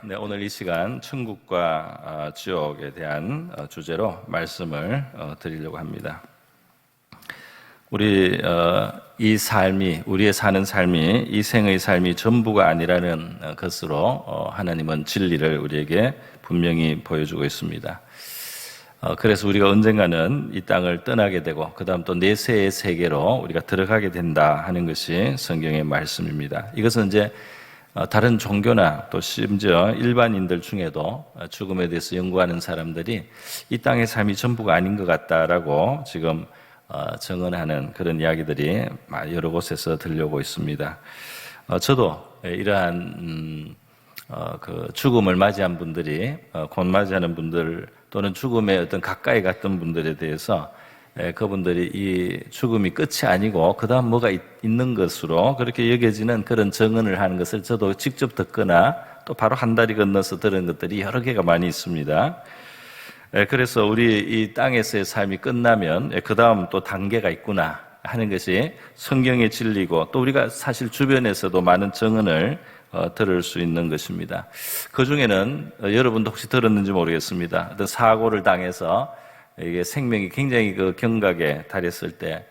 네, 오늘 이 시간 천국과 지옥에 대한 주제로 말씀을 드리려고 합니다. 이 삶이, 우리의 사는 삶이 이 생의 삶이 전부가 아니라는 것으로 하나님은 진리를 우리에게 분명히 보여주고 있습니다. 그래서 우리가 언젠가는 이 땅을 떠나게 되고 그 다음 또 내세의 세계로 우리가 들어가게 된다 하는 것이 성경의 말씀입니다. 이것은 이제 다른 종교나 또 심지어 일반인들 중에도 죽음에 대해서 연구하는 사람들이 이 땅의 삶이 전부가 아닌 것 같다라고 지금 증언하는 그런 이야기들이 여러 곳에서 들려오고 있습니다. 저도 이러한 그 죽음을 맞이한 분들이 곧 맞이하는 분들 또는 죽음에 어떤 가까이 갔던 분들에 대해서 그분들이 이 죽음이 끝이 아니고 그 다음 뭐가 있는 것으로 그렇게 여겨지는 그런 증언을 하는 것을 저도 직접 듣거나 또 바로 한 다리 건너서 들은 것들이 여러 개가 많이 있습니다. 그래서 우리 이 땅에서의 삶이 끝나면 그 다음 또 단계가 있구나 하는 것이 성경의 진리고 또 우리가 사실 주변에서도 많은 증언을 들을 수 있는 것입니다. 그 중에는 여러분도 혹시 들었는지 모르겠습니다. 어떤 사고를 당해서 이게 생명이 굉장히 그 경각에 달했을 때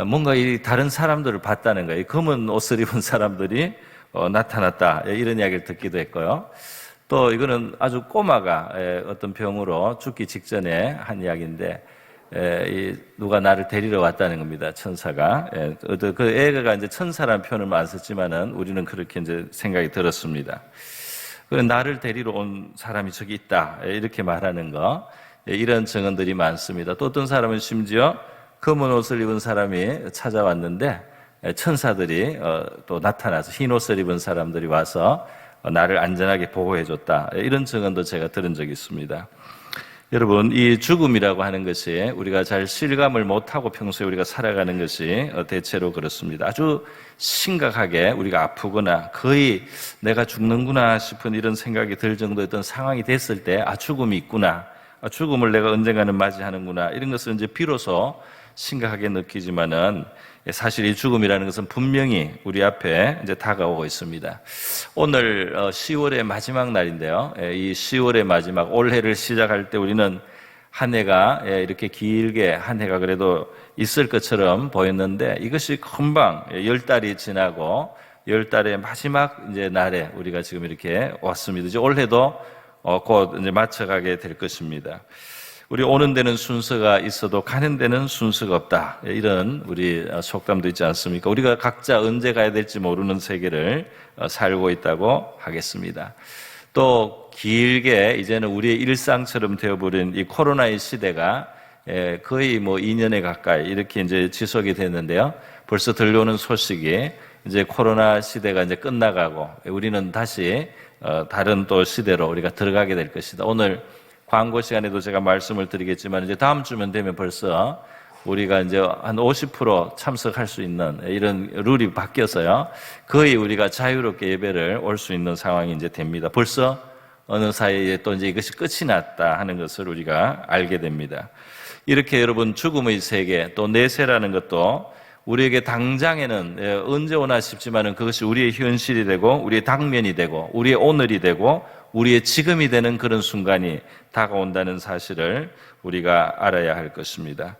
뭔가 이 다른 사람들을 봤다는 거예요. 검은 옷을 입은 사람들이 나타났다 이런 이야기를 듣기도 했고요. 또 이거는 아주 꼬마가 어떤 병으로 죽기 직전에 한 이야기인데 누가 나를 데리러 왔다는 겁니다. 천사가. 그 애가 이제 천사라는 표현을 안 썼지만은 우리는 그렇게 이제 생각이 들었습니다. 나를 데리러 온 사람이 저기 있다 이렇게 말하는 거. 이런 증언들이 많습니다. 또 어떤 사람은 심지어 검은 옷을 입은 사람이 찾아왔는데 천사들이 또 나타나서 흰 옷을 입은 사람들이 와서 나를 안전하게 보호해줬다. 이런 증언도 제가 들은 적이 있습니다. 여러분, 이 죽음이라고 하는 것이 우리가 잘 실감을 못하고 평소에 우리가 살아가는 것이 대체로 그렇습니다. 아주 심각하게 우리가 아프거나 거의 내가 죽는구나 싶은 이런 생각이 들 정도의 어떤 상황이 됐을 때 죽음이 있구나. 죽음을 내가 언젠가는 맞이하는구나. 이런 것을 이제 비로소 심각하게 느끼지만은 사실 이 죽음이라는 것은 분명히 우리 앞에 이제 다가오고 있습니다. 오늘 10월의 마지막 날인데요. 이 10월의 마지막 올해를 시작할 때 우리는 한 해가 이렇게 길게 한 해가 그래도 있을 것처럼 보였는데 이것이 금방 10달이 지나고 10달의 마지막 이제 날에 우리가 지금 이렇게 왔습니다. 이제 올해도 곧 이제 맞춰가게 될 것입니다. 우리 오는 데는 순서가 있어도 가는 데는 순서가 없다. 이런 우리 속담도 있지 않습니까? 우리가 각자 언제 가야 될지 모르는 세계를 살고 있다고 하겠습니다. 또 길게 이제는 우리의 일상처럼 되어버린 이 코로나의 시대가 거의 2년에 가까이 이렇게 이제 지속이 됐는데요. 벌써 들려오는 소식이 이제 코로나 시대가 이제 끝나가고 우리는 다시 다른 또 시대로 우리가 들어가게 될 것이다. 오늘 광고 시간에도 제가 말씀을 드리겠지만 이제 다음 주면 되면 벌써 우리가 이제 한 50% 참석할 수 있는 이런 룰이 바뀌어서요. 거의 우리가 자유롭게 예배를 올 수 있는 상황이 이제 됩니다. 벌써 어느 사이에 또 이제 이것이 끝이 났다 하는 것을 우리가 알게 됩니다. 이렇게 여러분 죽음의 세계 또 내세라는 것도 우리에게 당장에는 언제 오나 싶지만은 그것이 우리의 현실이 되고 우리의 당면이 되고 우리의 오늘이 되고 우리의 지금이 되는 그런 순간이 다가온다는 사실을 우리가 알아야 할 것입니다.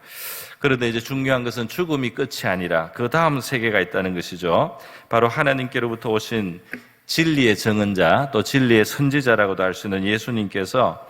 그런데 이제 중요한 것은 죽음이 끝이 아니라 그 다음 세계가 있다는 것이죠. 바로 하나님께로부터 오신 진리의 증언자 또 진리의 선지자라고도 할 수 있는 예수님께서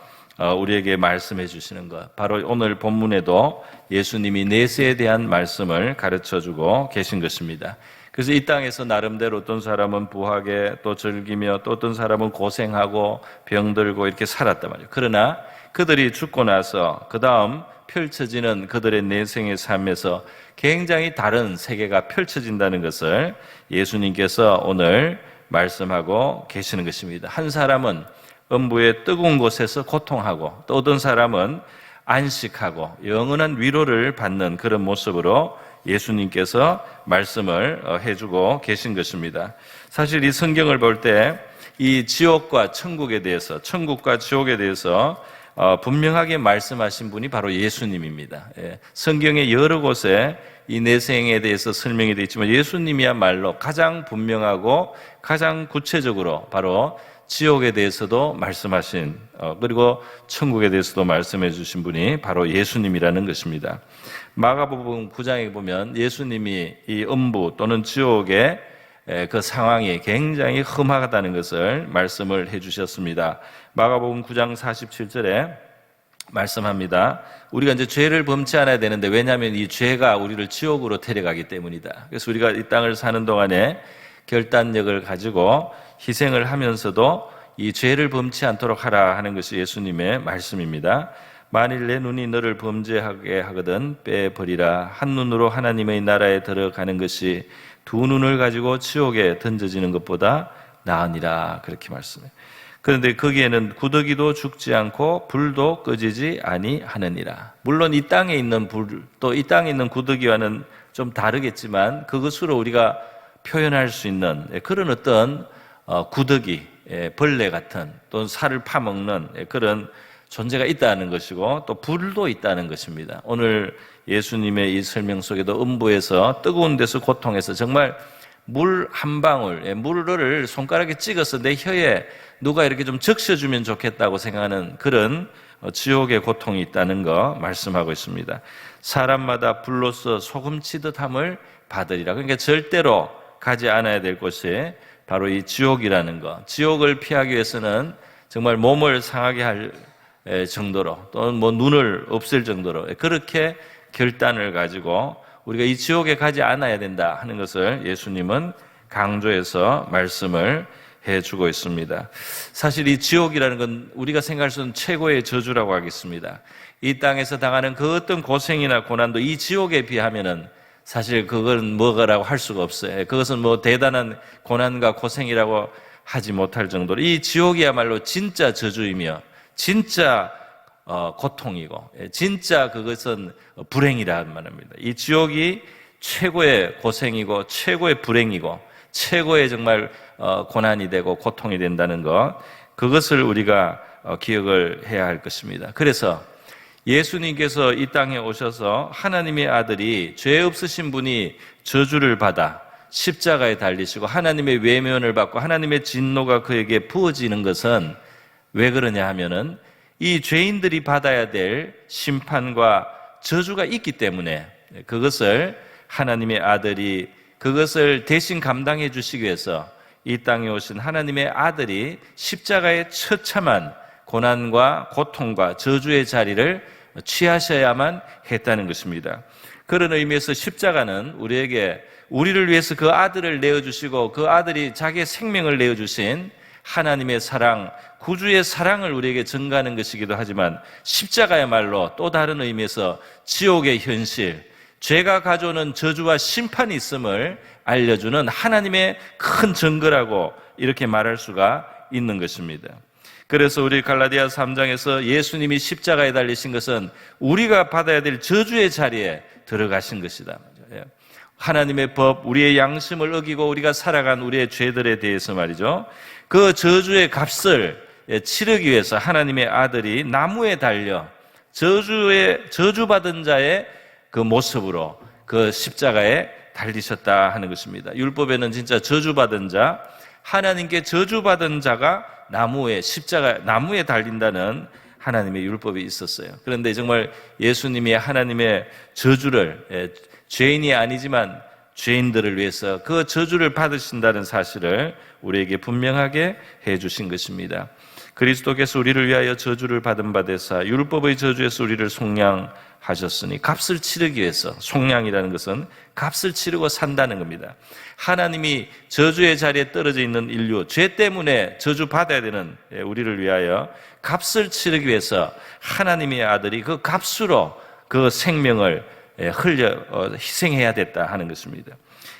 우리에게 말씀해 주시는 것, 바로 오늘 본문에도 예수님이 내세에 대한 말씀을 가르쳐주고 계신 것입니다. 그래서 이 땅에서 나름대로 어떤 사람은 부하게 또 즐기며 또 어떤 사람은 고생하고 병들고 이렇게 살았단 말이에요. 그러나 그들이 죽고 나서 그 다음 펼쳐지는 그들의 내생의 삶에서 굉장히 다른 세계가 펼쳐진다는 것을 예수님께서 오늘 말씀하고 계시는 것입니다. 한 사람은 음부의 뜨거운 곳에서 고통하고 또 어떤 사람은 안식하고 영원한 위로를 받는 그런 모습으로 예수님께서 말씀을 해주고 계신 것입니다. 사실 이 성경을 볼 때 이 지옥과 천국에 대해서, 천국과 지옥에 대해서 분명하게 말씀하신 분이 바로 예수님입니다. 성경의 여러 곳에 이 내생에 대해서 설명이 되어 있지만 예수님이야말로 가장 분명하고 가장 구체적으로 바로 지옥에 대해서도 말씀하신 그리고 천국에 대해서도 말씀해 주신 분이 바로 예수님이라는 것입니다. 마가복음 9장에 보면 예수님이 이 음부 또는 지옥의 그 상황이 굉장히 험하다는 것을 말씀을 해 주셨습니다. 마가복음 9장 47절에 말씀합니다. 우리가 이제 죄를 범치 않아야 되는데, 왜냐하면 이 죄가 우리를 지옥으로 데려가기 때문이다. 그래서 우리가 이 땅을 사는 동안에 결단력을 가지고 희생을 하면서도 이 죄를 범치 않도록 하라 하는 것이 예수님의 말씀입니다. 만일 내 눈이 너를 범죄하게 하거든 빼버리라. 한 눈으로 하나님의 나라에 들어가는 것이 두 눈을 가지고 지옥에 던져지는 것보다 나으니라. 그렇게 말씀해요. 그런데 거기에는 구더기도 죽지 않고 불도 꺼지지 아니하느니라. 물론 이 땅에 있는 불, 또 이 땅에 있는 구더기와는 좀 다르겠지만 그것으로 우리가 표현할 수 있는 그런 어떤 구더기, 벌레 같은 또는 살을 파먹는 그런 존재가 있다는 것이고, 또 불도 있다는 것입니다. 오늘 예수님의 이 설명 속에도 음부에서 뜨거운 데서 고통해서 정말 물 한 방울, 물을 손가락에 찍어서 내 혀에 누가 이렇게 좀 적셔주면 좋겠다고 생각하는 그런 지옥의 고통이 있다는 거 말씀하고 있습니다. 사람마다 불로서 소금치듯함을 받으리라. 그러니까 절대로 가지 않아야 될 곳이 바로 이 지옥이라는 거. 지옥을 피하기 위해서는 정말 몸을 상하게 할 정도로, 또는 뭐 눈을 없앨 정도로 그렇게 결단을 가지고 우리가 이 지옥에 가지 않아야 된다 하는 것을 예수님은 강조해서 말씀을 해주고 있습니다. 사실 이 지옥이라는 건 우리가 생각할 수 있는 최고의 저주라고 하겠습니다. 이 땅에서 당하는 그 어떤 고생이나 고난도 이 지옥에 비하면은 사실 그건 뭐라고 할 수가 없어요. 그것은 뭐 대단한 고난과 고생이라고 하지 못할 정도로 이 지옥이야말로 진짜 저주이며 진짜 고통이고 진짜 그것은 불행이라는 말입니다. 이 지옥이 최고의 고생이고 최고의 불행이고 최고의 정말 고난이 되고 고통이 된다는 것, 그것을 우리가 기억을 해야 할 것입니다. 그래서 예수님께서 이 땅에 오셔서 하나님의 아들이 죄 없으신 분이 저주를 받아 십자가에 달리시고 하나님의 외면을 받고 하나님의 진노가 그에게 부어지는 것은 왜 그러냐 하면은 이 죄인들이 받아야 될 심판과 저주가 있기 때문에, 그것을 하나님의 아들이 그것을 대신 감당해 주시기 위해서 이 땅에 오신 하나님의 아들이 십자가의 처참한 고난과 고통과 저주의 자리를 취하셔야만 했다는 것입니다. 그런 의미에서 십자가는 우리를 위해서 그 아들을 내어주시고 그 아들이 자기의 생명을 내어주신 하나님의 사랑, 구주의 사랑을 우리에게 증가하는 것이기도 하지만, 십자가야말로 또 다른 의미에서 지옥의 현실, 죄가 가져오는 저주와 심판이 있음을 알려주는 하나님의 큰 증거라고 이렇게 말할 수가 있는 것입니다. 그래서 우리 갈라디아 3장에서 예수님이 십자가에 달리신 것은 우리가 받아야 될 저주의 자리에 들어가신 것이다. 하나님의 법, 우리의 양심을 어기고 우리가 살아간 우리의 죄들에 대해서 말이죠, 그 저주의 값을 치르기 위해서 하나님의 아들이 나무에 달려 저주받은 자의 그 모습으로 그 십자가에 달리셨다 하는 것입니다. 율법에는 진짜 저주받은 자, 하나님께 저주받은 자가 나무에 달린다는 하나님의 율법이 있었어요. 그런데 정말 예수님이 하나님의 저주를, 죄인이 아니지만 죄인들을 위해서 그 저주를 받으신다는 사실을 우리에게 분명하게 해주신 것입니다. 그리스도께서 우리를 위하여 저주를 받은 바 되사 율법의 저주에서 우리를 속량하셨으니, 값을 치르기 위해서, 속량이라는 것은 값을 치르고 산다는 겁니다. 하나님이 저주의 자리에 떨어져 있는 인류, 죄 때문에 저주 받아야 되는 우리를 위하여 값을 치르기 위해서 하나님의 아들이 그 값으로 그 생명을 희생해야 됐다 하는 것입니다.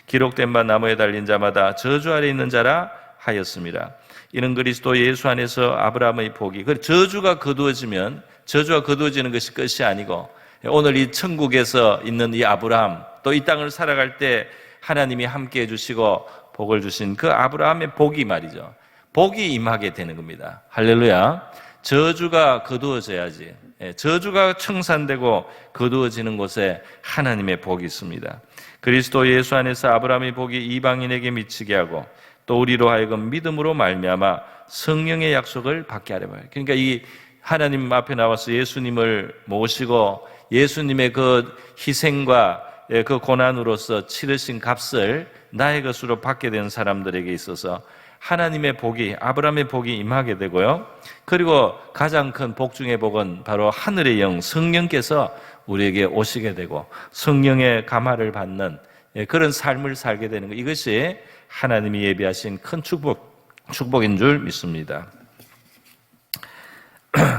기록된 바 나무에 달린 자마다 저주 아래 있는 자라 하였습니다. 이는 그리스도 예수 안에서 아브라함의 복이, 저주가 거두어지면 저주가 거두어지는 것이 끝이 아니고, 오늘 이 천국에서 있는 이 아브라함, 또 이 땅을 살아갈 때 하나님이 함께 해주시고 복을 주신 그 아브라함의 복이 말이죠, 복이 임하게 되는 겁니다. 할렐루야. 저주가 거두어져야지, 저주가 청산되고 거두어지는 곳에 하나님의 복이 있습니다. 그리스도 예수 안에서 아브라함의 복이 이방인에게 미치게 하고 또 우리로 하여금 믿음으로 말미암아 성령의 약속을 받게 하려 말이에요. 그러니까 이 하나님 앞에 나와서 예수님을 모시고 예수님의 그 희생과 그 고난으로서 치르신 값을 나의 것으로 받게 된 사람들에게 있어서 하나님의 복이, 아브라함의 복이 임하게 되고요. 그리고 가장 큰 복 중의 복은 바로 하늘의 영, 성령께서 우리에게 오시게 되고 성령의 감화를 받는 그런 삶을 살게 되는 것. 이것이 하나님이 예비하신 큰 축복인 줄 믿습니다.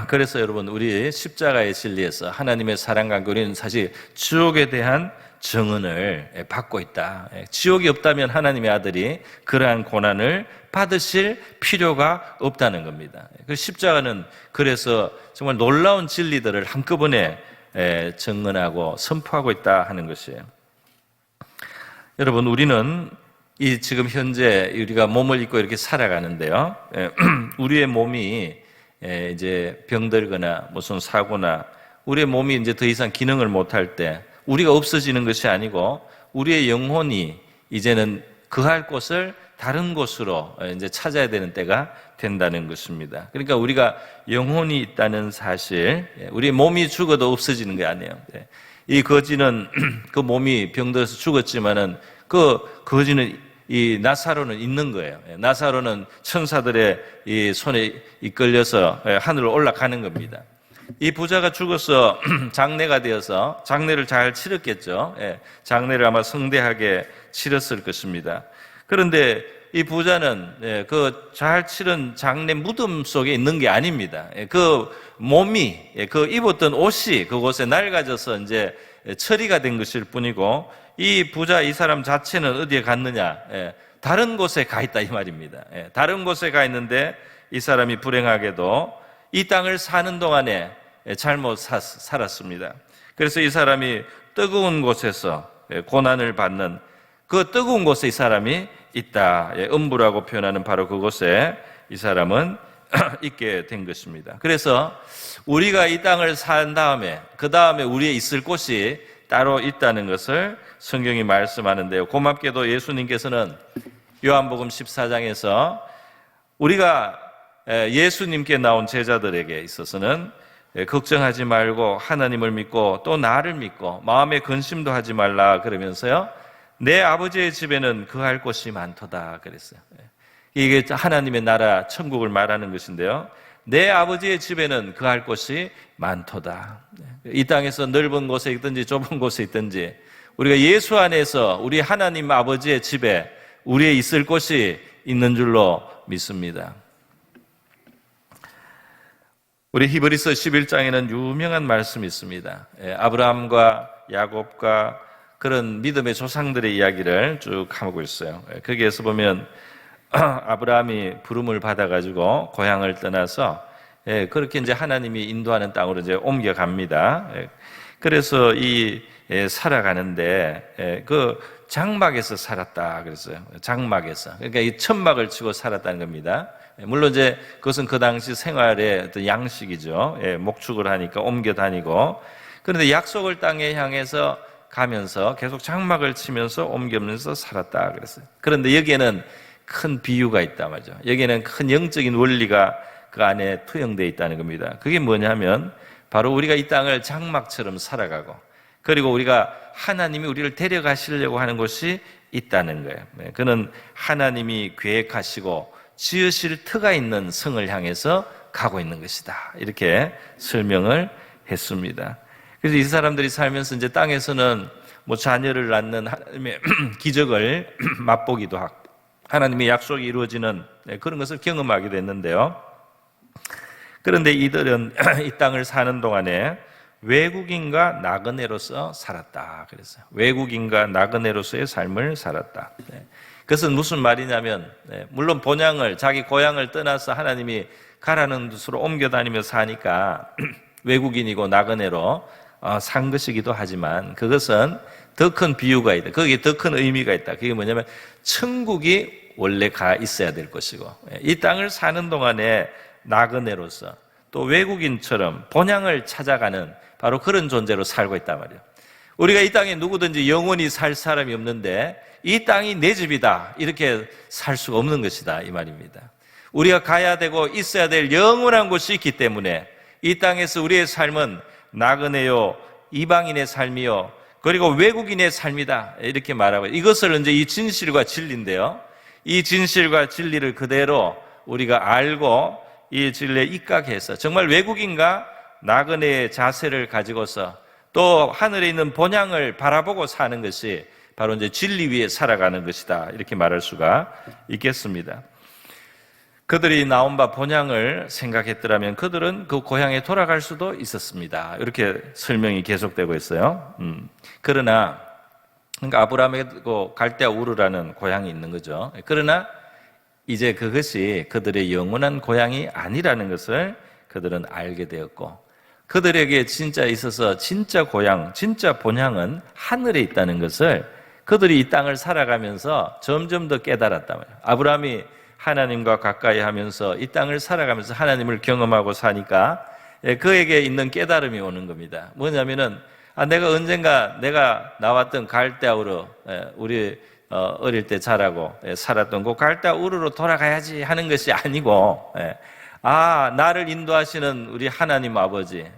그래서 여러분, 우리 십자가의 진리에서 하나님의 사랑과 우리는 사실 지옥에 대한 증언을 받고 있다. 지옥이 없다면 하나님의 아들이 그러한 고난을 받으실 필요가 없다는 겁니다. 그 십자가는 그래서 정말 놀라운 진리들을 한꺼번에 증언하고 선포하고 있다 하는 것이에요. 여러분, 우리는 이 지금 현재 우리가 몸을 입고 이렇게 살아가는데요. 우리의 몸이 이제 병들거나 무슨 사고나 우리의 몸이 이제 더 이상 기능을 못할 때 우리가 없어지는 것이 아니고 우리의 영혼이 이제는 거할 곳을 다른 곳으로 이제 찾아야 되는 때가 된다는 것입니다. 그러니까 우리가 영혼이 있다는 사실, 우리 몸이 죽어도 없어지는 게 아니에요. 이 거지는 그 몸이 병들어서 죽었지만은 그 거지는 이 나사로는 있는 거예요. 나사로는 천사들의 이 손에 이끌려서 하늘로 올라가는 겁니다. 이 부자가 죽어서 장례가 되어서 장례를 잘 치렀겠죠. 장례를 아마 성대하게 치렀을 것입니다. 그런데 이 부자는 그 잘 치른 장례 무덤 속에 있는 게 아닙니다. 그 몸이, 그 입었던 옷이 그곳에 낡아져서 이제 처리가 된 것일 뿐이고, 이 부자, 이 사람 자체는 어디에 갔느냐? 다른 곳에 가 있다 이 말입니다. 다른 곳에 가 있는데 이 사람이 불행하게도 이 땅을 사는 동안에 잘못 살았습니다. 그래서 이 사람이 뜨거운 곳에서 고난을 받는 그 뜨거운 곳에 이 사람이 있다. 음부라고 표현하는 바로 그곳에 이 사람은 있게 된 것입니다. 그래서 우리가 이 땅을 산 다음에 그 다음에 우리의 있을 곳이 따로 있다는 것을 성경이 말씀하는데요. 고맙게도 예수님께서는 요한복음 14장에서 우리가 예수님께 나온 제자들에게 있어서는 걱정하지 말고 하나님을 믿고 또 나를 믿고 마음에 근심도 하지 말라 그러면서요, 내 아버지의 집에는 거할 곳이 많도다 그랬어요. 이게 하나님의 나라 천국을 말하는 것인데요, 내 아버지의 집에는 거할 곳이 많도다. 이 땅에서 넓은 곳에 있든지 좁은 곳에 있든지 우리가 예수 안에서 우리 하나님 아버지의 집에 우리의 있을 곳이 있는 줄로 믿습니다. 우리 히브리서 11장에는 유명한 말씀이 있습니다. 아브라함과 야곱과 그런 믿음의 조상들의 이야기를 쭉 하고 있어요. 거기에서 보면 아브라함이 부름을 받아가지고 고향을 떠나서 그렇게 이제 하나님이 인도하는 땅으로 이제 옮겨갑니다. 그래서 이 살아가는데 그 장막에서 살았다 그랬어요. 장막에서. 그러니까 이 천막을 치고 살았다는 겁니다. 물론 이제 그것은 그 당시 생활의 어떤 양식이죠. 목축을 하니까 옮겨 다니고. 그런데 약속을 땅에 향해서 가면서 계속 장막을 치면서 옮기면서 살았다 그랬어요. 그런데 여기에는 큰 비유가 있다 말이죠. 여기에는 큰 영적인 원리가 그 안에 투영되어 있다는 겁니다. 그게 뭐냐면 바로 우리가 이 땅을 장막처럼 살아가고, 그리고 우리가 하나님이 우리를 데려가시려고 하는 곳이 있다는 거예요. 그는 하나님이 계획하시고 지으실 터가 있는 성을 향해서 가고 있는 것이다. 이렇게 설명을 했습니다. 그래서 이 사람들이 살면서 이제 땅에서는 뭐 자녀를 낳는 하나님의 기적을 맛보기도 하고 하나님의 약속이 이루어지는 그런 것을 경험하게 됐는데요. 그런데 이들은 이 땅을 사는 동안에 외국인과 나그네로서 살았다 그랬어요. 외국인과 나그네로서의 삶을 살았다. 그것은 무슨 말이냐면, 물론 본향을, 자기 고향을 떠나서 하나님이 가라는 곳으로 옮겨 다니며 사니까 외국인이고 나그네로 산 것이기도 하지만, 그것은 더 큰 비유가 있다. 거기에 더 큰 의미가 있다. 그게 뭐냐면 천국이 원래 가 있어야 될 것이고, 이 땅을 사는 동안에 나그네로서 또 외국인처럼 본향을 찾아가는 바로 그런 존재로 살고 있단 말이에요. 우리가 이 땅에 누구든지 영원히 살 사람이 없는데 이 땅이 내 집이다 이렇게 살 수가 없는 것이다 이 말입니다. 우리가 가야 되고 있어야 될 영원한 곳이 있기 때문에 이 땅에서 우리의 삶은 나그네요, 이방인의 삶이요, 그리고 외국인의 삶이다, 이렇게 말하고, 이것을 이제 이 진실과 진리인데요, 이 진실과 진리를 그대로 우리가 알고 이 진리에 입각해서 정말 외국인과 나그네의 자세를 가지고서 또 하늘에 있는 본향을 바라보고 사는 것이 바로 이제 진리 위에 살아가는 것이다, 이렇게 말할 수가 있겠습니다. 그들이 나온 바 본향을 생각했더라면 그들은 그 고향에 돌아갈 수도 있었습니다. 이렇게 설명이 계속되고 있어요. 그러나, 그러니까 아브라함의 갈대아 우르라는 고향이 있는 거죠. 그러나 이제 그것이 그들의 영원한 고향이 아니라는 것을 그들은 알게 되었고, 그들에게 진짜 있어서 진짜 고향, 진짜 본향은 하늘에 있다는 것을 그들이 이 땅을 살아가면서 점점 더 깨달았단 말이에요. 아브라함이 하나님과 가까이 하면서 이 땅을 살아가면서 하나님을 경험하고 사니까 그에게 있는 깨달음이 오는 겁니다. 뭐냐면은, 내가 언젠가 내가 나왔던 갈대아 우르, 우리 어릴 때 자라고 살았던 그 갈대아 우르로 돌아가야지 하는 것이 아니고, 나를 인도하시는 우리 하나님 아버지,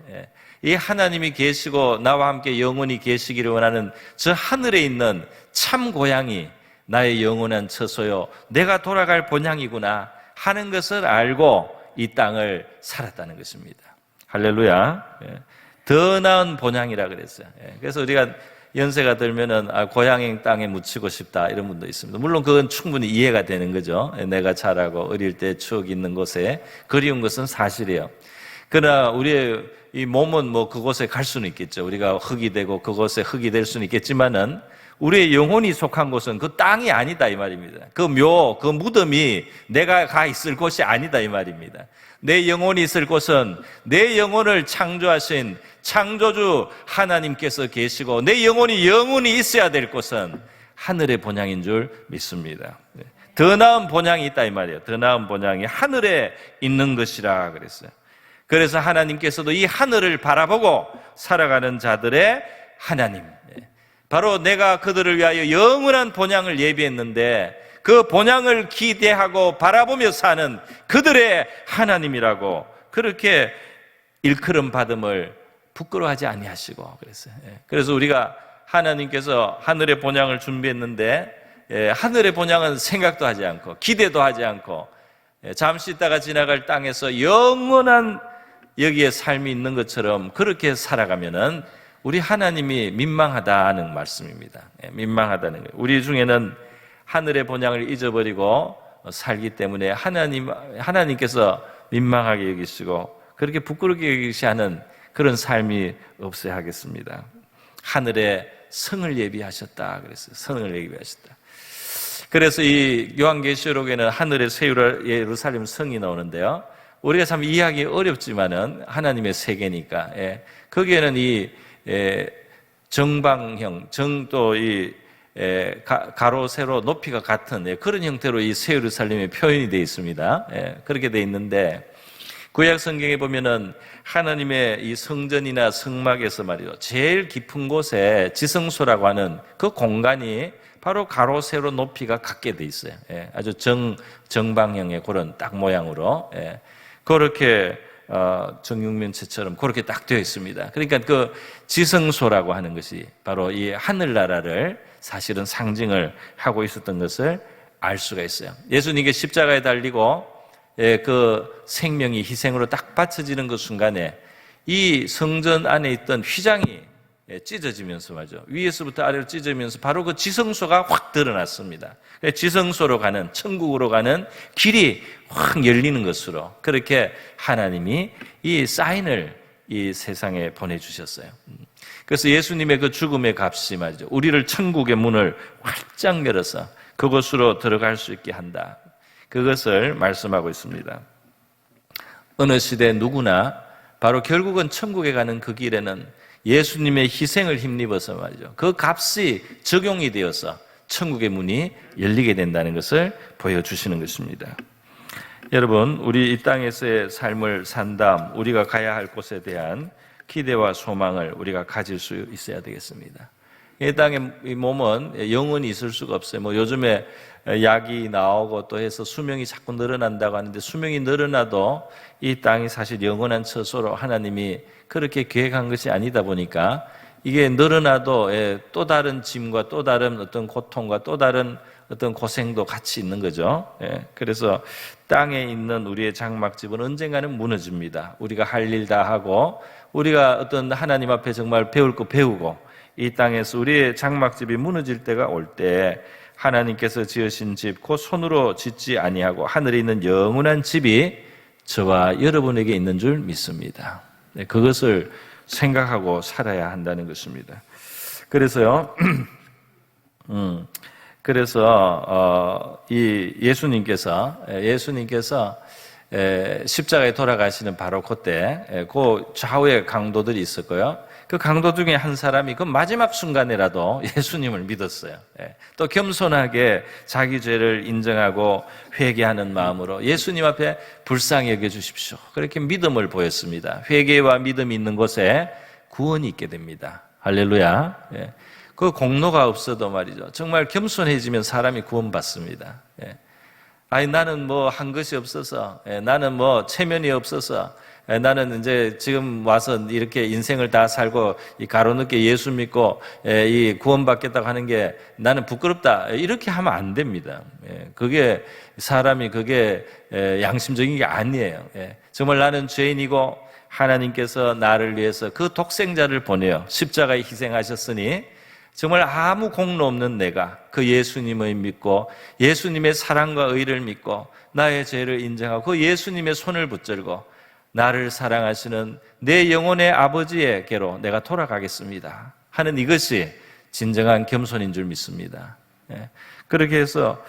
이 하나님이 계시고 나와 함께 영원히 계시기를 원하는 저 하늘에 있는 참 고향이 나의 영원한 처소요, 내가 돌아갈 본향이구나 하는 것을 알고 이 땅을 살았다는 것입니다. 할렐루야. 더 나은 본향이라 그랬어요. 그래서 우리가 연세가 들면은 고향의 땅에 묻히고 싶다, 이런 분도 있습니다. 물론 그건 충분히 이해가 되는 거죠. 내가 자라고 어릴 때 추억이 있는 곳에 그리운 것은 사실이에요. 그러나 우리의 이 몸은 뭐 그곳에 갈 수는 있겠죠. 우리가 흙이 되고 그곳에 흙이 될 수는 있겠지만은 우리의 영혼이 속한 곳은 그 땅이 아니다, 이 말입니다. 그 묘, 그 무덤이 내가 가 있을 곳이 아니다, 이 말입니다. 내 영혼이 있을 곳은 내 영혼을 창조하신 창조주 하나님께서 계시고, 내 영혼이 영원히 있어야 될 곳은 하늘의 본향인 줄 믿습니다. 더 나은 본향이 있다, 이 말이에요. 더 나은 본향이 하늘에 있는 것이라 그랬어요. 그래서 하나님께서도 이 하늘을 바라보고 살아가는 자들의 하나님, 바로 내가 그들을 위하여 영원한 본향을 예비했는데 그 본향을 기대하고 바라보며 사는 그들의 하나님이라고, 그렇게 일컬음 받음을 부끄러워하지 아니하시고 그랬어요. 그래서 우리가 하나님께서 하늘의 본향을 준비했는데 하늘의 본향은 생각도 하지 않고 기대도 하지 않고 잠시 있다가 지나갈 땅에서 영원한 여기에 삶이 있는 것처럼 그렇게 살아가면은 우리 하나님이 민망하다는 말씀입니다. 민망하다는 거예요. 우리 중에는 하늘의 본향을 잊어버리고 살기 때문에 하나님께서 민망하게 여기시고 그렇게 부끄럽게 여기시하는 그런 삶이 없어야 하겠습니다. 하늘의 성을 예비하셨다 그랬어요. 성을 예비하셨다. 그래서 이 요한계시록에는 하늘의 새 예루살렘 성이 나오는데요. 우리가 참 이해하기 어렵지만은 하나님의 세계니까, 거기에는 이 정방형, 또 이 가로 세로 높이가 같은 그런 형태로 이 새 예루살렘이 표현이 되어 있습니다. 그렇게 되어 있는데 구약 성경에 보면은 하나님의 이 성전이나 성막에서 말이죠, 제일 깊은 곳에 지성소라고 하는 그 공간이 바로 가로 세로 높이가 같게 돼 있어요. 아주 정방형의 그런 딱 모양으로 그렇게 정육면체처럼 그렇게 딱 되어 있습니다. 그러니까 그 지성소라고 하는 것이 바로 이 하늘나라를 사실은 상징을 하고 있었던 것을 알 수가 있어요. 예수님께 십자가에 달리고 그 생명이 희생으로 딱 바쳐지는 그 순간에 이 성전 안에 있던 휘장이 찢어지면서 말이죠, 위에서부터 아래로 찢어지면서 바로 그 지성소가 확 드러났습니다. 지성소로 가는, 천국으로 가는 길이 확 열리는 것으로 그렇게 하나님이 이 사인을 이 세상에 보내주셨어요. 그래서 예수님의 그 죽음의 값이 말이죠, 우리를 천국의 문을 활짝 열어서 그곳으로 들어갈 수 있게 한다, 그것을 말씀하고 있습니다. 어느 시대 누구나 바로 결국은 천국에 가는 그 길에는 예수님의 희생을 힘입어서 말이죠, 그 값이 적용이 되어서 천국의 문이 열리게 된다는 것을 보여주시는 것입니다. 여러분, 우리 이 땅에서의 삶을 산 다음 우리가 가야 할 곳에 대한 기대와 소망을 우리가 가질 수 있어야 되겠습니다. 이 땅의 이 몸은 영원히 있을 수가 없어요. 요즘에 약이 나오고 또 해서 수명이 자꾸 늘어난다고 하는데, 수명이 늘어나도 이 땅이 사실 영원한 처소로 하나님이 그렇게 계획한 것이 아니다 보니까 이게 늘어나도 또 다른 짐과 또 다른 어떤 고통과 또 다른 어떤 고생도 같이 있는 거죠. 그래서 땅에 있는 우리의 장막집은 언젠가는 무너집니다. 우리가 할 일 다 하고 우리가 어떤 하나님 앞에 정말 배울 거 배우고 이 땅에서 우리의 장막집이 무너질 때가 올 때 하나님께서 지으신 집, 곧 손으로 짓지 아니하고 하늘에 있는 영원한 집이 저와 여러분에게 있는 줄 믿습니다. 그것을 생각하고 살아야 한다는 것입니다. 그래서요, 이 예수님께서 십자가에 돌아가시는 바로 그때 그 좌우에 강도들이 있었고요. 그 강도 중에 한 사람이 그 마지막 순간에라도 예수님을 믿었어요. 또 겸손하게 자기 죄를 인정하고 회개하는 마음으로 예수님 앞에 불쌍히 여겨주십시오, 그렇게 믿음을 보였습니다. 회개와 믿음이 있는 곳에 구원이 있게 됩니다. 할렐루야. 그 공로가 없어도 말이죠, 정말 겸손해지면 사람이 구원받습니다. 아니 나는 뭐 한 것이 없어서, 나는 뭐 체면이 없어서, 나는 이제 지금 와서 이렇게 인생을 다 살고 이 가로늦게 예수 믿고 이 구원받겠다고 하는 게 나는 부끄럽다, 이렇게 하면 안 됩니다. 그게 사람이 그게 양심적인 게 아니에요. 정말 나는 죄인이고 하나님께서 나를 위해서 그 독생자를 보내어 십자가에 희생하셨으니 정말 아무 공로 없는 내가 그 예수님을 믿고 예수님의 사랑과 의를 믿고 나의 죄를 인정하고 그 예수님의 손을 붙들고 나를 사랑하시는 내 영혼의 아버지에게로 내가 돌아가겠습니다 하는 이것이 진정한 겸손인 줄 믿습니다. 그렇게 해서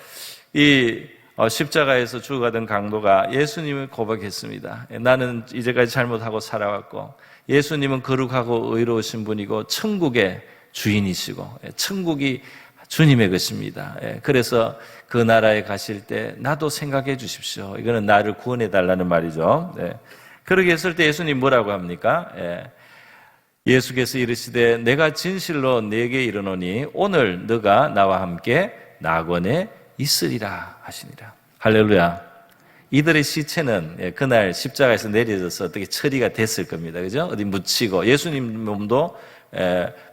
이 십자가에서 죽어가던 강도가 예수님을 고백했습니다. 나는 이제까지 잘못하고 살아왔고 예수님은 거룩하고 의로우신 분이고 천국의 주인이시고 천국이 주님의 것입니다. 그래서 그 나라에 가실 때 나도 생각해 주십시오. 이거는 나를 구원해 달라는 말이죠. 그렇게 했을 때 예수님 뭐라고 합니까? 예수께서 이르시되 내가 진실로 네게 이르노니 오늘 너가 나와 함께 낙원에 있으리라 하시니라. 할렐루야. 이들의 시체는 그날 십자가에서 내려져서 어떻게 처리가 됐을 겁니다. 그죠? 어디 묻히고 예수님 몸도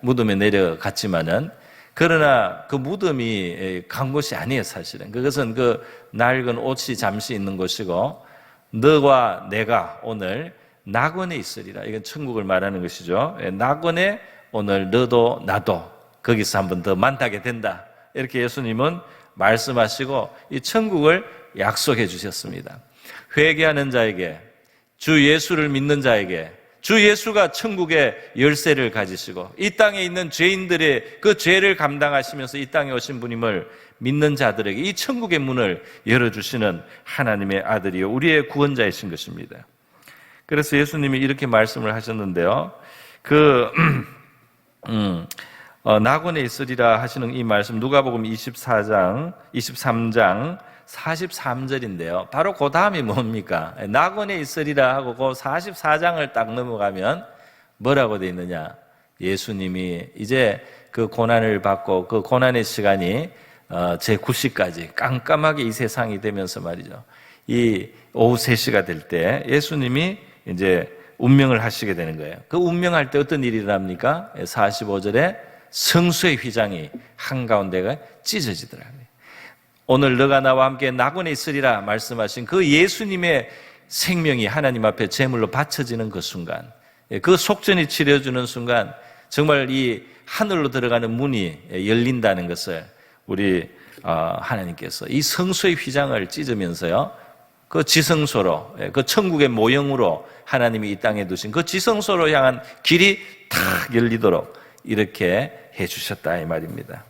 무덤에 내려갔지만은, 그러나 그 무덤이 간 곳이 아니에요. 사실은 그것은 그 낡은 옷이 잠시 있는 곳이고 너와 내가 오늘 낙원에 있으리라. 이건 천국을 말하는 것이죠. 낙원에 오늘 너도 나도 거기서 한 번 더 만나게 된다, 이렇게 예수님은 말씀하시고 이 천국을 약속해 주셨습니다. 회개하는 자에게, 주 예수를 믿는 자에게 주 예수가 천국의 열쇠를 가지시고 이 땅에 있는 죄인들의 그 죄를 감당하시면서 이 땅에 오신 분임을 믿는 자들에게 이 천국의 문을 열어주시는 하나님의 아들이요 우리의 구원자이신 것입니다. 그래서 예수님이 이렇게 말씀을 하셨는데요, 낙원에 있으리라 하시는 이 말씀 누가복음 23장 43절인데요. 바로 그 다음이 뭡니까? 낙원에 있으리라 하고 그 44장을 딱 넘어가면 뭐라고 되어 있느냐? 예수님이 이제 그 고난을 받고 그 고난의 시간이 제9시까지 깜깜하게 이 세상이 되면서 말이죠, 이 오후 3시가 될 때 예수님이 이제 운명을 하시게 되는 거예요. 그 운명할 때 어떤 일이 일어납니까? 45절에 성수의 휘장이 한가운데가 찢어지더라고요. 오늘 너가 나와 함께 낙원에 있으리라 말씀하신 그 예수님의 생명이 하나님 앞에 제물로 바쳐지는 그 순간, 그 속전이 치러주는 순간 정말 이 하늘로 들어가는 문이 열린다는 것을 우리 하나님께서 이 성소의 휘장을 찢으면서요, 그 지성소로, 그 천국의 모형으로 하나님이 이 땅에 두신 그 지성소로 향한 길이 탁 열리도록 이렇게 해주셨다 이 말입니다.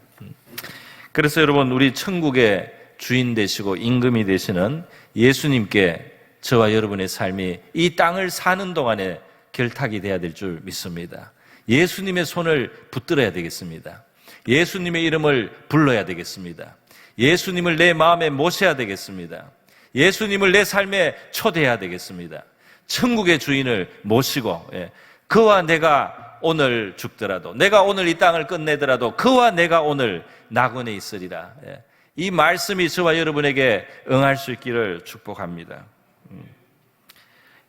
그래서 여러분, 우리 천국의 주인 되시고 임금이 되시는 예수님께 저와 여러분의 삶이 이 땅을 사는 동안에 결탁이 돼야 될 줄 믿습니다. 예수님의 손을 붙들어야 되겠습니다. 예수님의 이름을 불러야 되겠습니다. 예수님을 내 마음에 모셔야 되겠습니다. 예수님을 내 삶에 초대해야 되겠습니다. 천국의 주인을 모시고 그와 내가 오늘 죽더라도, 내가 오늘 이 땅을 끝내더라도 그와 내가 오늘 낙원에 있으리라. 이 말씀이 저와 여러분에게 응할 수 있기를 축복합니다.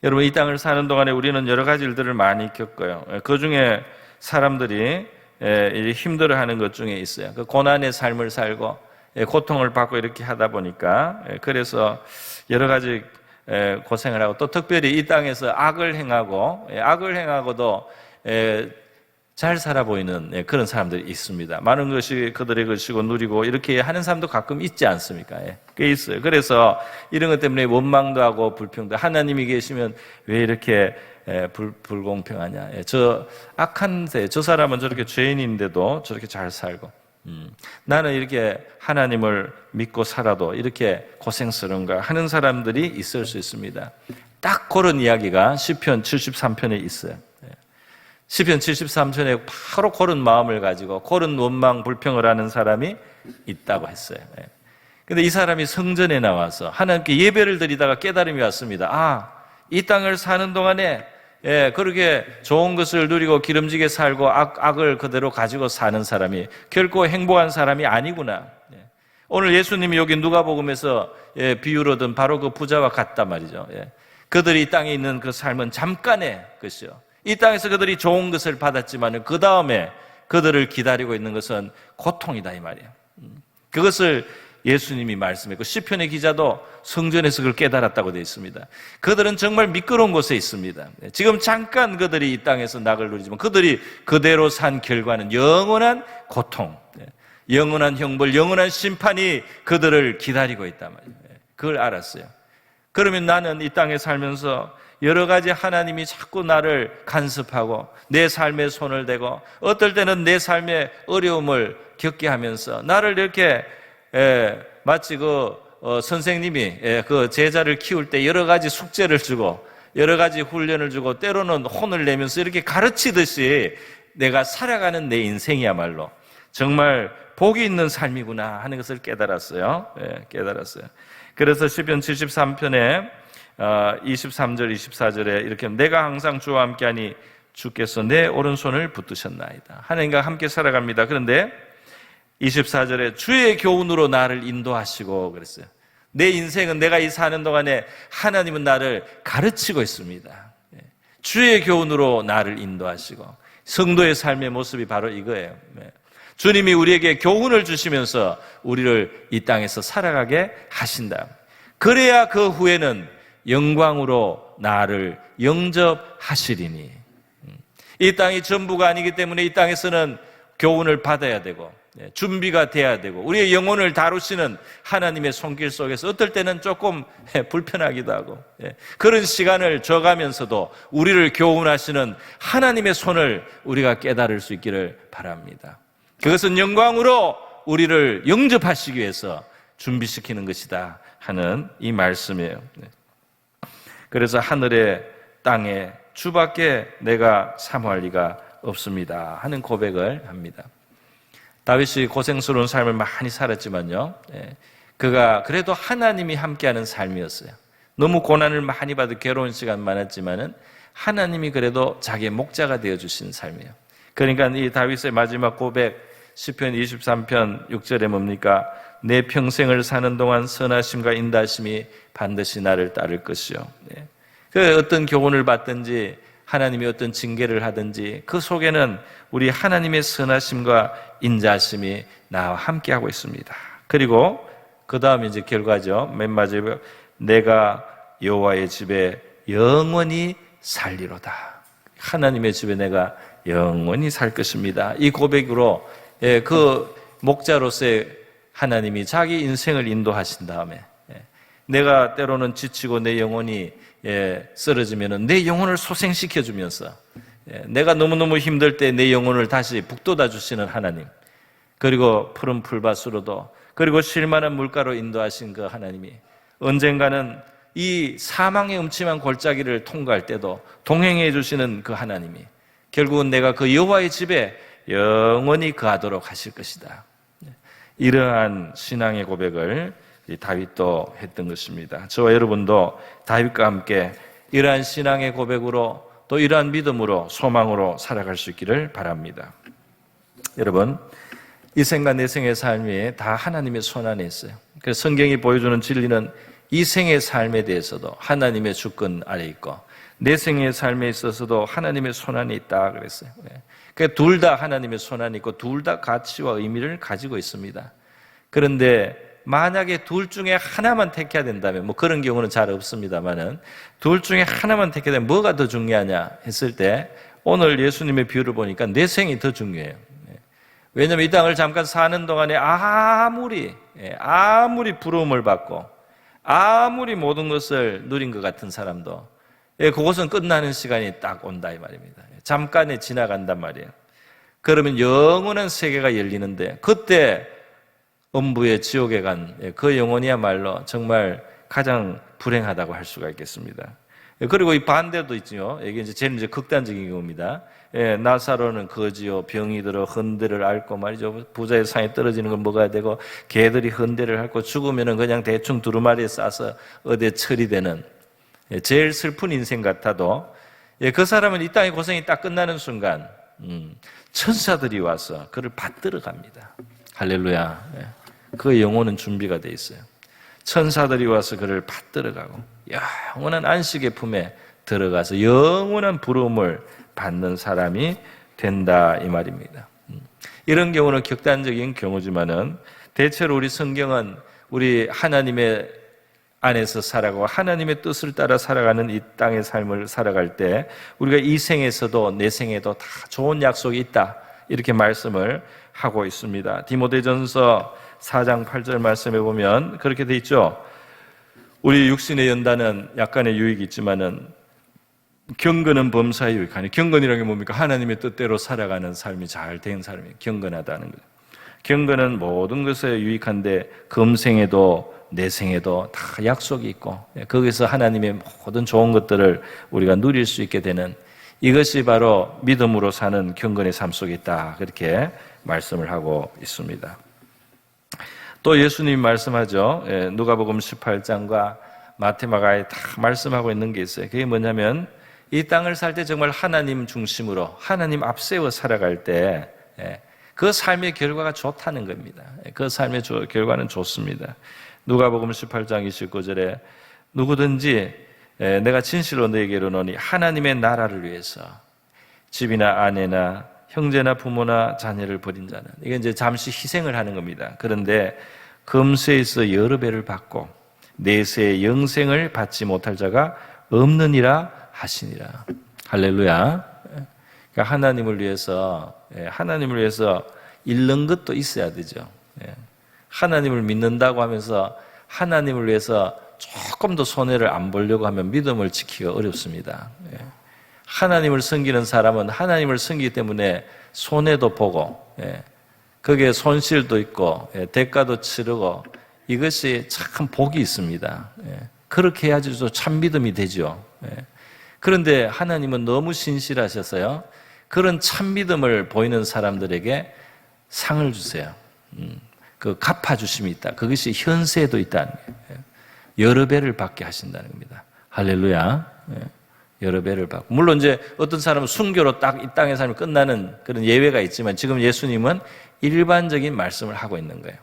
여러분, 이 땅을 사는 동안에 우리는 여러 가지 일들을 많이 겪어요. 그 중에 사람들이 힘들어하는 것 중에 있어요. 그 고난의 삶을 살고 고통을 받고 이렇게 하다 보니까, 그래서 여러 가지 고생을 하고, 또 특별히 이 땅에서 악을 행하고도 잘 살아 보이는 그런 사람들이 있습니다. 많은 것이 그들의 것이고 누리고 이렇게 하는 사람도 가끔 있지 않습니까? 꽤 있어요. 그래서 이런 것 때문에 원망도 하고 불평도, 하나님이 계시면 왜 이렇게 불공평하냐, 저 악한데 저 사람은 저렇게 죄인인데도 저렇게 잘 살고, 나는 이렇게 하나님을 믿고 살아도 이렇게 고생스러운가 하는 사람들이 있을 수 있습니다. 딱 그런 이야기가 시편 73편에 있어요. 시편 73편에 바로 그런 마음을 가지고 그런 원망 불평을 하는 사람이 있다고 했어요. 근데 이 사람이 성전에 나와서 하나님께 예배를 드리다가 깨달음이 왔습니다. 이 땅을 사는 동안에 그렇게 좋은 것을 누리고 기름지게 살고 악을 그대로 가지고 사는 사람이 결코 행복한 사람이 아니구나. 오늘 예수님이 여기 누가복음에서 비유로 든 바로 그 부자와 같단 말이죠. 그들이 이 땅에 있는 그 삶은 잠깐의 것이요, 이 땅에서 그들이 좋은 것을 받았지만 그 다음에 그들을 기다리고 있는 것은 고통이다, 이 말이에요. 그것을 예수님이 말씀했고, 시편의 기자도 성전에서 그걸 깨달았다고 되어 있습니다. 그들은 정말 미끄러운 곳에 있습니다. 지금 잠깐 그들이 이 땅에서 낙을 누리지만 그들이 그대로 산 결과는 영원한 고통, 영원한 형벌, 영원한 심판이 그들을 기다리고 있단 말이에요. 그걸 알았어요. 그러면 나는 이 땅에 살면서 여러 가지 하나님이 자꾸 나를 간섭하고 내 삶에 손을 대고 어떨 때는 내 삶의 어려움을 겪게 하면서 나를 이렇게 마치 선생님이 그 제자를 키울 때 여러 가지 숙제를 주고 여러 가지 훈련을 주고 때로는 혼을 내면서 이렇게 가르치듯이 내가 살아가는 내 인생이야말로 정말 복이 있는 삶이구나 하는 것을 깨달았어요. 깨달았어요. 그래서 시편 73편에 23절 24절에 이렇게, 내가 항상 주와 함께하니 주께서 내 오른손을 붙드셨나이다. 하나님과 함께 살아갑니다. 그런데 24절에 주의 교훈으로 나를 인도하시고 그랬어요. 내 인생은, 내가 이 사는 동안에 하나님은 나를 가르치고 있습니다. 주의 교훈으로 나를 인도하시고, 성도의 삶의 모습이 바로 이거예요. 주님이 우리에게 교훈을 주시면서 우리를 이 땅에서 살아가게 하신다. 그래야 그 후에는 영광으로 나를 영접하시리니. 이 땅이 전부가 아니기 때문에 이 땅에서는 교훈을 받아야 되고 준비가 돼야 되고, 우리의 영혼을 다루시는 하나님의 손길 속에서 어떨 때는 조금 불편하기도 하고, 그런 시간을 줘가면서도 우리를 교훈하시는 하나님의 손을 우리가 깨달을 수 있기를 바랍니다. 그것은 영광으로 우리를 영접하시기 위해서 준비시키는 것이다 하는 이 말씀이에요. 그래서 하늘에 땅에 주밖에 내가 사모할 리가 없습니다 하는 고백을 합니다. 다윗이 고생스러운 삶을 많이 살았지만요, 그가 그래도 하나님이 함께하는 삶이었어요. 너무 고난을 많이 받아 괴로운 시간 많았지만은 하나님이 그래도 자기의 목자가 되어주신 삶이에요. 그러니까 이 다윗의 마지막 고백, 시편 23편 6절에 뭡니까? 내 평생을 사는 동안 선하심과 인다심이 반드시 나를 따를 것이요. 그 어떤 교훈을 받든지 하나님이 어떤 징계를 하든지 그 속에는 우리 하나님의 선하심과 인자심이 나와 함께하고 있습니다. 그리고 그 다음에 이제 결과죠. 맨 마지막에 내가 여호와의 집에 영원히 살리로다. 하나님의 집에 내가 영원히 살 것입니다. 이 고백으로 그 목자로서의 하나님이 자기 인생을 인도하신 다음에, 내가 때로는 지치고 내 영혼이 쓰러지면 내 영혼을 소생시켜주면서, 내가 너무너무 힘들 때 내 영혼을 다시 북돋아 주시는 하나님, 그리고 푸른 풀밭으로도, 그리고 쉴만한 물가로 인도하신 그 하나님이 언젠가는 이 사망의 음침한 골짜기를 통과할 때도 동행해 주시는 그 하나님이 결국은 내가 그 여호와의 집에 영원히 거하도록 하실 것이다. 이러한 신앙의 고백을 다윗도 했던 것입니다. 저와 여러분도 다윗과 함께 이러한 신앙의 고백으로 또 이러한 믿음으로 소망으로 살아갈 수 있기를 바랍니다. 여러분, 이 생과 내 생의 삶이 다 하나님의 손 안에 있어요. 그래서 성경이 보여주는 진리는 이 생의 삶에 대해서도 하나님의 주권 아래 있고 내 생의 삶에 있어서도 하나님의 손 안에 있다 그랬어요. 그러니까 둘 다 하나님의 손 안에 있고 둘 다 가치와 의미를 가지고 있습니다. 그런데 만약에 둘 중에 하나만 택해야 된다면, 뭐 그런 경우는 잘 없습니다만은 둘 중에 하나만 택해야 되면 뭐가 더 중요하냐 했을 때 오늘 예수님의 비유를 보니까 내 생이 더 중요해요. 왜냐하면 이 땅을 잠깐 사는 동안에 아무리 부러움을 받고 아무리 모든 것을 누린 것 같은 사람도 그것은 끝나는 시간이 딱 온다 이 말입니다. 잠깐에 지나간단 말이에요. 그러면 영원한 세계가 열리는데 그때 음부의 지옥에 간 그 영혼이야말로 정말 가장 불행하다고 할 수가 있겠습니다. 그리고 이 반대도 있죠. 이게 제일 극단적인 경우입니다. 나사로는 거지요, 병이 들어 헌대를 앓고 말이죠. 부자의 상에 떨어지는 걸 먹어야 되고, 개들이 헌대를 앓고 죽으면은 그냥 대충 두루마리에 싸서 어디에 처리되는 제일 슬픈 인생 같아도, 그 사람은 이 땅의 고생이 딱 끝나는 순간 천사들이 와서 그를 받들어 갑니다. 할렐루야. 그 영혼은 준비가 돼 있어요. 천사들이 와서 그를 받들어 가고 영원한 안식의 품에 들어가서 영원한 부름을 받는 사람이 된다 이 말입니다. 이런 경우는 극단적인 경우지만은 대체로 우리 성경은 우리 하나님의 안에서 살아가고 하나님의 뜻을 따라 살아가는 이 땅의 삶을 살아갈 때 우리가 이 생에서도 내 생에도 다 좋은 약속이 있다 이렇게 말씀을 하고 있습니다. 디모데전서 4장 8절 말씀에 보면 그렇게 돼 있죠. 우리 육신의 연단은 약간의 유익이 있지만은 경건은 범사의 유익하니, 경건이라는 게 뭡니까? 하나님의 뜻대로 살아가는 삶이 잘 된 삶이 경건하다는 거예요. 경건은 모든 것에 유익한데 금생에도 내생에도 다 약속이 있고 거기서 하나님의 모든 좋은 것들을 우리가 누릴 수 있게 되는 이것이 바로 믿음으로 사는 경건의 삶 속에 있다 그렇게 말씀을 하고 있습니다. 또 예수님이 말씀하죠. 누가복음 18장과 마태마가에 다 말씀하고 있는 게 있어요. 그게 뭐냐면 이 땅을 살 때 정말 하나님 중심으로 하나님 앞세워 살아갈 때 그 삶의 결과가 좋다는 겁니다. 그 삶의 결과는 좋습니다. 누가복음 18장 29절에 누구든지 내가 진실로 너에게 이르노니 하나님의 나라를 위해서 집이나 아내나 형제나 부모나 자녀를 버린 자는, 이게 이제 잠시 희생을 하는 겁니다. 그런데 금세에서 여러 배를 받고 내세의 영생을 받지 못할 자가 없느니라 하시니라. 할렐루야. 그러니까 하나님을 위해서 잃는 것도 있어야 되죠. 하나님을 믿는다고 하면서 하나님을 위해서 조금 더 손해를 안 보려고 하면 믿음을 지키기가 어렵습니다. 하나님을 섬기는 사람은 하나님을 섬기기 때문에 손해도 보고 거기에 손실도 있고 대가도 치르고 이것이 참 복이 있습니다. 그렇게 해야지 참 믿음이 되죠. 그런데 하나님은 너무 신실하셔서요, 그런 참 믿음을 보이는 사람들에게 상을 주세요. 그 갚아주심이 있다. 그것이 현세에도 있다는 거예요. 여러 배를 받게 하신다는 겁니다. 할렐루야. 여러 배를 받고. 물론 이제 어떤 사람은 순교로 딱 이 땅의 삶이 끝나는 그런 예외가 있지만 지금 예수님은 일반적인 말씀을 하고 있는 거예요.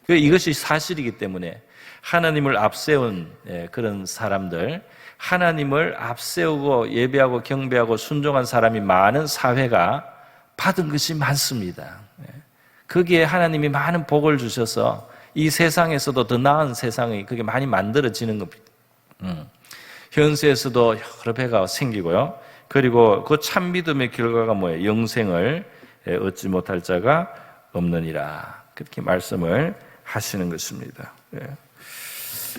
이것이 사실이기 때문에 하나님을 앞세운 그런 사람들, 하나님을 앞세우고 예배하고 경배하고 순종한 사람이 많은 사회가 받은 것이 많습니다. 거기에 하나님이 많은 복을 주셔서 이 세상에서도 더 나은 세상이 그게 많이 만들어지는 겁니다. 현세에서도 여러 배가 생기고요. 그리고 그 참 믿음의 결과가 뭐예요? 영생을 얻지 못할 자가 없느니라. 그렇게 말씀을 하시는 것입니다.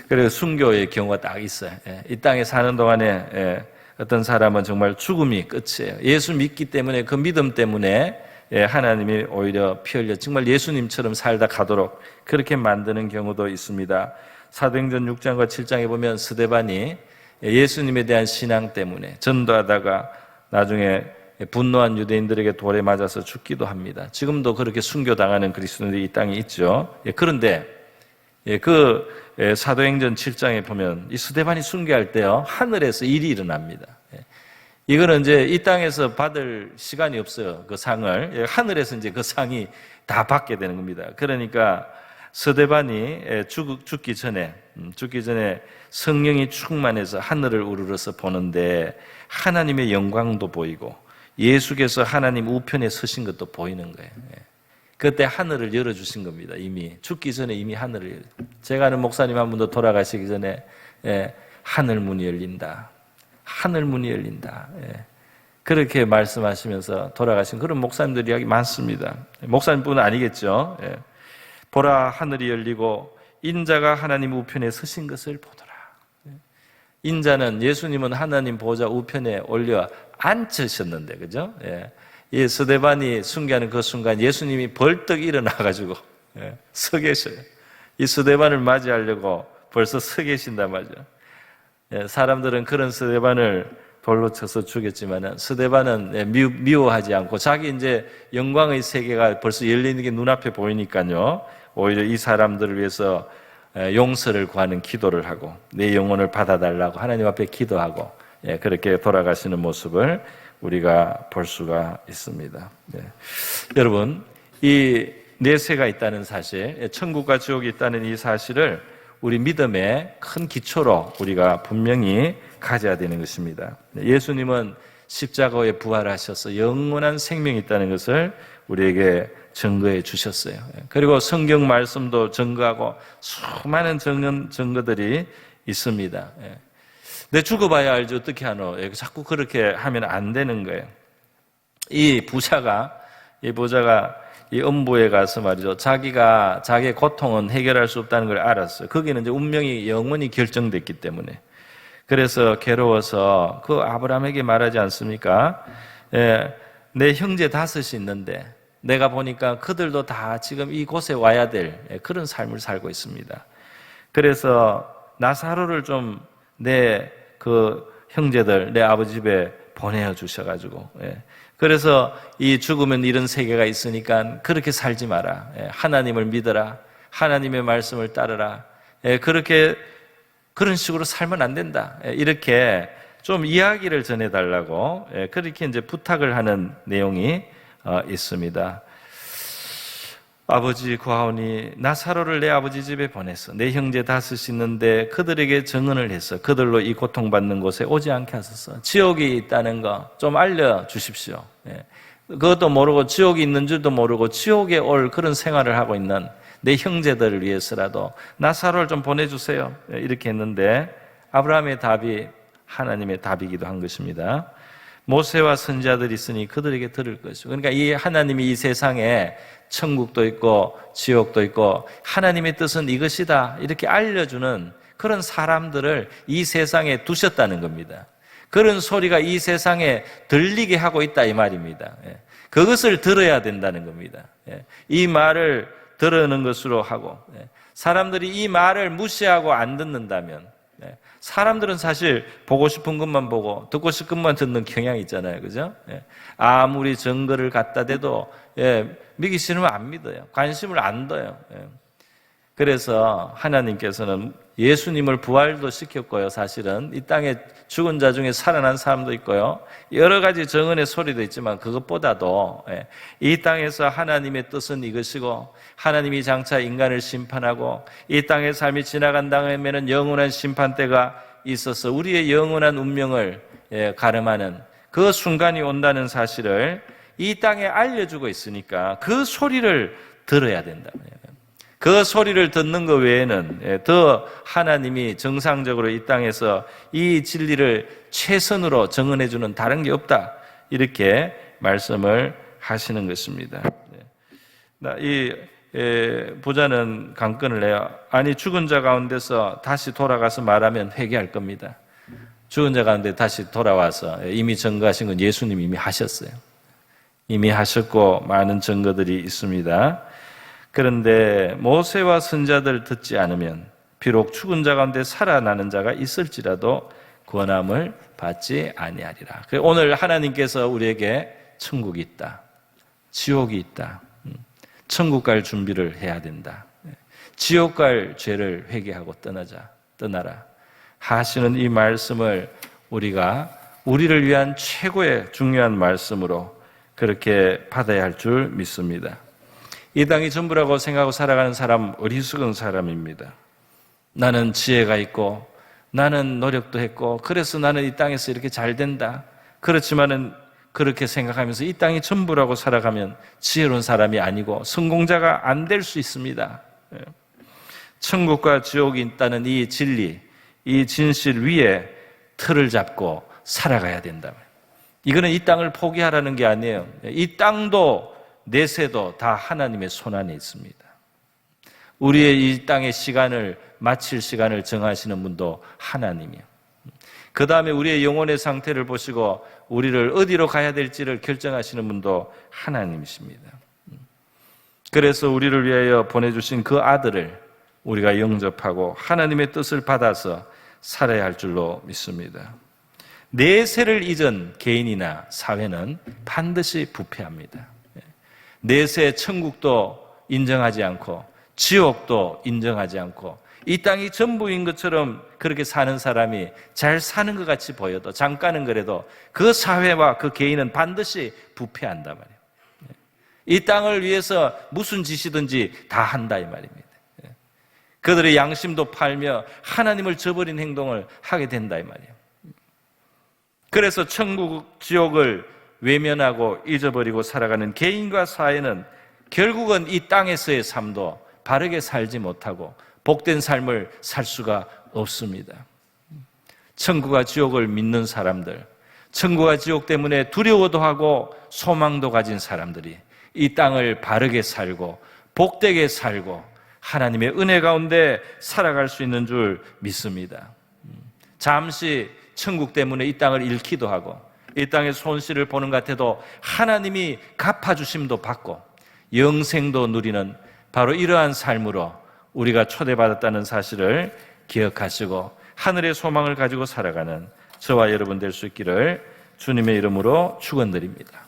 그래서 순교의 경우가 딱 있어요. 이 땅에 사는 동안에 어떤 사람은 정말 죽음이 끝이에요. 예수 믿기 때문에 그 믿음 때문에 하나님이 오히려 피 흘려 정말 예수님처럼 살다 가도록 그렇게 만드는 경우도 있습니다. 사도행전 6장과 7장에 보면 스데반이 예수님에 대한 신앙 때문에 전도하다가 나중에 분노한 유대인들에게 돌에 맞아서 죽기도 합니다. 지금도 그렇게 순교당하는 그리스도인들이 이 땅에 있죠. 그런데 그 사도행전 7장에 보면 이 스데반이 순교할 때요, 하늘에서 일이 일어납니다. 이거는 이제 이 땅에서 받을 시간이 없어요. 그 상을. 하늘에서 이제 그 상이 다 받게 되는 겁니다. 그러니까 스데반이 죽기 전에 성령이 충만해서 하늘을 우러러서 보는데 하나님의 영광도 보이고 예수께서 하나님 우편에 서신 것도 보이는 거예요. 그때 하늘을 열어주신 겁니다. 이미 죽기 전에 이미 하늘을 제가 아는 목사님 한 분도 돌아가시기 전에 하늘 문이 열린다. 하늘 문이 열린다. 그렇게 말씀하시면서 돌아가신 그런 목사님들 이야기 많습니다. 목사님뿐은 아니겠죠. 보라 하늘이 열리고 인자가 하나님 우편에 서신 것을 보더라. 인자는 예수님은 하나님 보좌 우편에 올려 앉으셨는데, 그죠? 이 스데반이 순교하는 그 순간 예수님이 벌떡 일어나가지고 서 계셔요. 이 스데반을 맞이하려고 벌써 서 계신단 말이죠. 사람들은 그런 스데반을 돌로 쳐서 죽였지만은 스데반은 미워하지 않고 자기 이제 영광의 세계가 벌써 열리는 게 눈앞에 보이니까요. 오히려 이 사람들을 위해서 용서를 구하는 기도를 하고 내 영혼을 받아달라고 하나님 앞에 기도하고 그렇게 돌아가시는 모습을 우리가 볼 수가 있습니다. 여러분, 이 내세가 있다는 사실, 천국과 지옥이 있다는 이 사실을 우리 믿음의 큰 기초로 우리가 분명히 가져야 되는 것입니다. 예수님은 십자가에 부활하셔서 영원한 생명이 있다는 것을 우리에게 증거해 주셨어요. 그리고 성경 말씀도 증거하고 수많은 증거들이 있습니다. 내 죽어봐야 알지 어떻게 하노? 자꾸 그렇게 하면 안 되는 거예요. 이 부자가 이 음부에 가서 말이죠. 자기의 고통은 해결할 수 없다는 걸 알았어요. 거기는 이제 운명이 영원히 결정됐기 때문에. 그래서 괴로워서 그 아브라함에게 말하지 않습니까? 내 형제 5이 있는데 내가 보니까 그들도 다 지금 이곳에 와야 될 그런 삶을 살고 있습니다. 그래서 나사로를 좀 내 그 형제들, 내 아버지 집에 보내어 주셔가지고, 그래서 이 죽으면 이런 세계가 있으니까 그렇게 살지 마라. 하나님을 믿어라. 하나님의 말씀을 따르라. 그런 식으로 살면 안 된다. 이렇게 좀 이야기를 전해달라고 그렇게 이제 부탁을 하는 내용이 있습니다. 아버지 구하오니 나사로를 내 아버지 집에 보내서 내 형제 5이 있는데 그들에게 증언을 해서 그들로 이 고통받는 곳에 오지 않게 하소서. 지옥이 있다는 거 좀 알려주십시오. 그것도 모르고 지옥이 있는 줄도 모르고 지옥에 올 그런 생활을 하고 있는 내 형제들을 위해서라도 나사로를 좀 보내주세요. 이렇게 했는데 아브라함의 답이 하나님의 답이기도 한 것입니다. 모세와 선지자들이 있으니 그들에게 들을 것이고, 그러니까 이 하나님이 이 세상에 천국도 있고 지옥도 있고 하나님의 뜻은 이것이다 이렇게 알려주는 그런 사람들을 이 세상에 두셨다는 겁니다. 그런 소리가 이 세상에 들리게 하고 있다 이 말입니다. 그것을 들어야 된다는 겁니다. 이 말을 들으는 것으로 하고, 사람들이 이 말을 무시하고 안 듣는다면 사람들은 사실 보고 싶은 것만 보고 듣고 싶은 것만 듣는 경향이 있잖아요. 그죠? 아무리 증거를 갖다 대도 믿기 싫으면 안 믿어요. 관심을 안 둬요. 그래서 하나님께서는 예수님을 부활도 시켰고요. 사실은 이 땅에 죽은 자 중에 살아난 사람도 있고요. 여러 가지 증언의 소리도 있지만 그것보다도 이 땅에서 하나님의 뜻은 이것이고 하나님이 장차 인간을 심판하고 이 땅의 삶이 지나간 다음에는 영원한 심판대가 있어서 우리의 영원한 운명을 가름하는 그 순간이 온다는 사실을 이 땅에 알려주고 있으니까 그 소리를 들어야 된다. 그 소리를 듣는 것 외에는 더 하나님이 정상적으로 이 땅에서 이 진리를 최선으로 증언해주는 다른 게 없다. 이렇게 말씀을 하시는 것입니다. 이 부자는 강권을 해요. 아니 죽은 자 가운데서 다시 돌아가서 말하면 회개할 겁니다. 죽은 자 가운데 다시 돌아와서 이미 증거하신 건 예수님이 이미 하셨어요. 이미 하셨고 많은 증거들이 있습니다. 그런데 모세와 선지자들 듣지 않으면 비록 죽은 자 가운데 살아나는 자가 있을지라도 구원함을 받지 아니하리라. 오늘 하나님께서 우리에게 천국이 있다, 지옥이 있다, 천국 갈 준비를 해야 된다, 지옥 갈 죄를 회개하고 떠나라 하시는 이 말씀을 우리가 우리를 위한 최고의 중요한 말씀으로 그렇게 받아야 할 줄 믿습니다. 이 땅이 전부라고 생각하고 살아가는 사람 어리석은 사람입니다. 나는 지혜가 있고 나는 노력도 했고 그래서 나는 이 땅에서 이렇게 잘 된다. 그렇지만은 그렇게 생각하면서 이 땅이 전부라고 살아가면 지혜로운 사람이 아니고 성공자가 안 될 수 있습니다. 천국과 지옥이 있다는 이 진리, 이 진실 위에 틀을 잡고 살아가야 된다. 이거는 이 땅을 포기하라는 게 아니에요. 이 땅도 내세도 다 하나님의 손안에 있습니다. 우리의 이 땅의 시간을 마칠 시간을 정하시는 분도 하나님이에요. 그 다음에 우리의 영혼의 상태를 보시고 우리를 어디로 가야 될지를 결정하시는 분도 하나님이십니다. 그래서 우리를 위하여 보내주신 그 아들을 우리가 영접하고 하나님의 뜻을 받아서 살아야 할 줄로 믿습니다. 내세를 잊은 개인이나 사회는 반드시 부패합니다. 내세 천국도 인정하지 않고 지옥도 인정하지 않고 이 땅이 전부인 것처럼 그렇게 사는 사람이 잘 사는 것 같이 보여도 잠깐은 그래도 그 사회와 그 개인은 반드시 부패한단 말이에요. 이 땅을 위해서 무슨 짓이든지 다 한다 이 말입니다. 그들의 양심도 팔며 하나님을 저버린 행동을 하게 된다 이 말이에요. 그래서 천국, 지옥을 외면하고 잊어버리고 살아가는 개인과 사회는 결국은 이 땅에서의 삶도 바르게 살지 못하고 복된 삶을 살 수가 없습니다. 천국과 지옥을 믿는 사람들, 천국과 지옥 때문에 두려워도 하고 소망도 가진 사람들이 이 땅을 바르게 살고 복되게 살고 하나님의 은혜 가운데 살아갈 수 있는 줄 믿습니다. 잠시 천국 때문에 이 땅을 잃기도 하고 이 땅의 손실을 보는 것 같아도 하나님이 갚아주심도 받고 영생도 누리는 바로 이러한 삶으로 우리가 초대받았다는 사실을 기억하시고 하늘의 소망을 가지고 살아가는 저와 여러분 될 수 있기를 주님의 이름으로 축원드립니다.